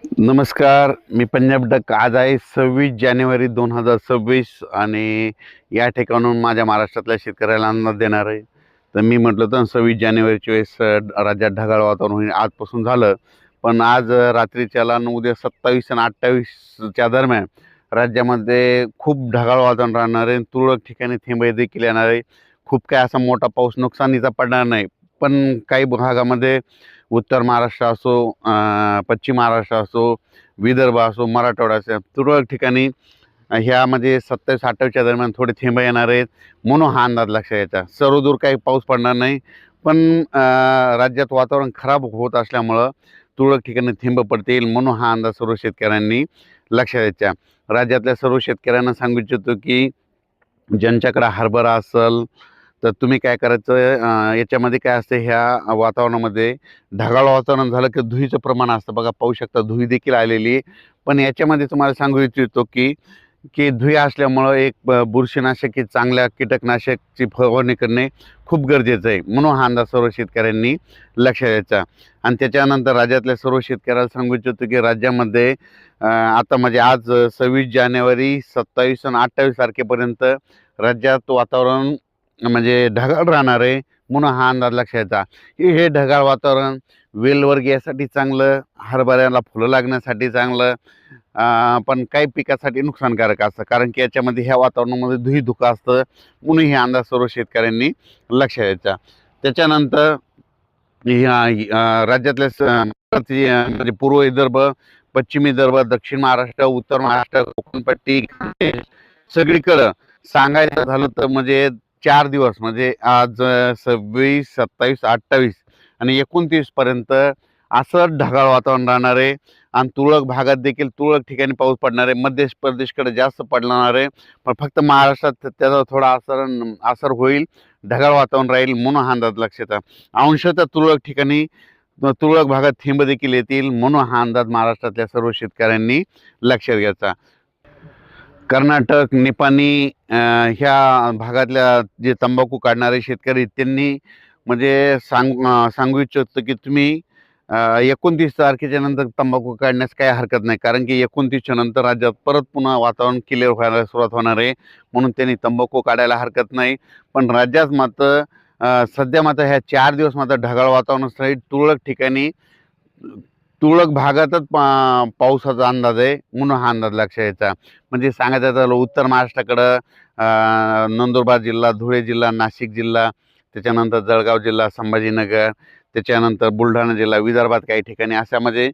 नमस्कार, मी पंजाब डक. आज आहे 26 जानेवारी 2026 आणि या ठिकाणून माझ्या महाराष्ट्रातल्या शेतकऱ्याला अंदाज देणार आहे. तर मी म्हटलं तर 26 जानेवारीच्या वेळेस राज्यात ढगाळ वातावरण होईल. आजपासून झालं, पण आज रात्रीच्याला आणि उद्या 27 आणि 28च्या दरम्यान राज्यामध्ये खूप ढगाळ वातावरण राहणार आहे. तुरळक ठिकाणी थेंब देखील येणार आहे. खूप काय असा मोठा पाऊस नुकसानीचा पडणार नाही, पण काही भागामध्ये उत्तर महाराष्ट्र असो, पश्चिम महाराष्ट्र असो, विदर्भ असो, मराठवाडा असो, तुरळक ठिकाणी ह्यामध्ये 27-28च्या दरम्यान थोडे थेंब येणार आहेत, म्हणून हा अंदाज लक्षात यायचा. सर्वदूर काही पाऊस पडणार नाही, पण राज्यात वातावरण खराब होत असल्यामुळं तुरळक ठिकाणी थेंब पडतील, म्हणून हा अंदाज सर्व शेतकऱ्यांनी लक्षात द्यायचा. राज्यातल्या सर्व शेतकऱ्यांना सांगू इच्छितो की ज्यांच्याकडे हरभरा असेल तर तुम्ही काय करायचं, याच्यामध्ये काय असतं, ह्या वातावरणामध्ये ढगाळ वातावरण झालं की धुळीचं प्रमाण असतं बघा, पाहू शकता धुळी देखील आलेली आहे. पण याच्यामध्ये तुम्हाला सांगू इच्छितो की की धुळी असल्यामुळं एक बुरशीनाशक की चांगल्या कीटकनाशकची फवारणी करणे खूप गरजेचं आहे, म्हणून हा अंदाज सर्व शेतकऱ्यांनी लक्ष द्यायचा. आणि त्याच्यानंतर राज्यातल्या सर्व शेतकऱ्याला सांगू इच्छितो की राज्यामध्ये आता म्हणजे आज 26 जानेवारी, 27 आणि 28 तारखेपर्यंत राज्यात वातावरण म्हणजे ढगाळ राहणार आहे, म्हणून हा अंदाज लक्षात घ्यायचा. हे ढगाळ वातावरण वेलवर्गीयासाठी चांगलं, हरभऱ्याला फुलं लागण्यासाठी चांगलं, पण काही पिकासाठी नुकसानकारक असतं, कारण की याच्यामध्ये ह्या वातावरणामध्ये धुळी-धुकं असतं, म्हणून हे अंदाज सर्व शेतकऱ्यांनी लक्षात द्यायचा. त्याच्यानंतर ह्या राज्यातल्या म्हणजे पूर्व विदर्भ, पश्चिम विदर्भ, दक्षिण महाराष्ट्र, उत्तर महाराष्ट्र, कोकणपट्टी, सगळीकडं सांगायचं झालं तर म्हणजे 4 दिवस म्हणजे आज 26, 27, 28 आणि 29 पर्यंत असं ढगाळ वातावरण राहणार आहे. आणि तुरळक भागात देखील तुरळक ठिकाणी पाऊस पडणार आहे. मध्य प्रदेशकडे जास्त पडणार आहे, पण फक्त महाराष्ट्रात त्याचा थोडा असर होईल. ढगाळ वातावरण राहील, म्हणून हा अंदाज लक्षात आहे. अंशतः तुरळक ठिकाणी तुरळक भागात थेंब देखील येतील, म्हणून हा अंदाज महाराष्ट्रातल्या सर्व शेतकऱ्यांनी लक्षात घ्यायचा. कर्नाटक, निपाणी ह्या भागातल्या जे तंबाखू काढणारे शेतकरी त्यांनी म्हणजे सांगू इच्छितो की तुम्ही 29 तारखेच्या नंतर तंबाखू काढण्यास काही हरकत नाही, कारण की 29च्या नंतर राज्यात परत पुन्हा वातावरण क्लिअर व्हायला सुरुवात होणार आहे, म्हणून त्यांनी तंबाखू काढायला हरकत नाही. पण राज्यात मात्र सध्या मात्र ह्या 4 दिवस मात्र ढगाळ वातावरण राहील. तुरळक ठिकाणी तुरळक भागातच पावसाचा अंदाज आहे, म्हणून हा अंदाज लक्षात घ्यायचा. म्हणजे सांगायचं झालं उत्तर महाराष्ट्राकडं नंदुरबार जिल्हा, धुळे जिल्हा, नाशिक जिल्हा, त्याच्यानंतर जळगाव जिल्हा, संभाजीनगर, त्याच्यानंतर बुलढाणा जिल्हा, विदर्भात काही ठिकाणी अशा म्हणजे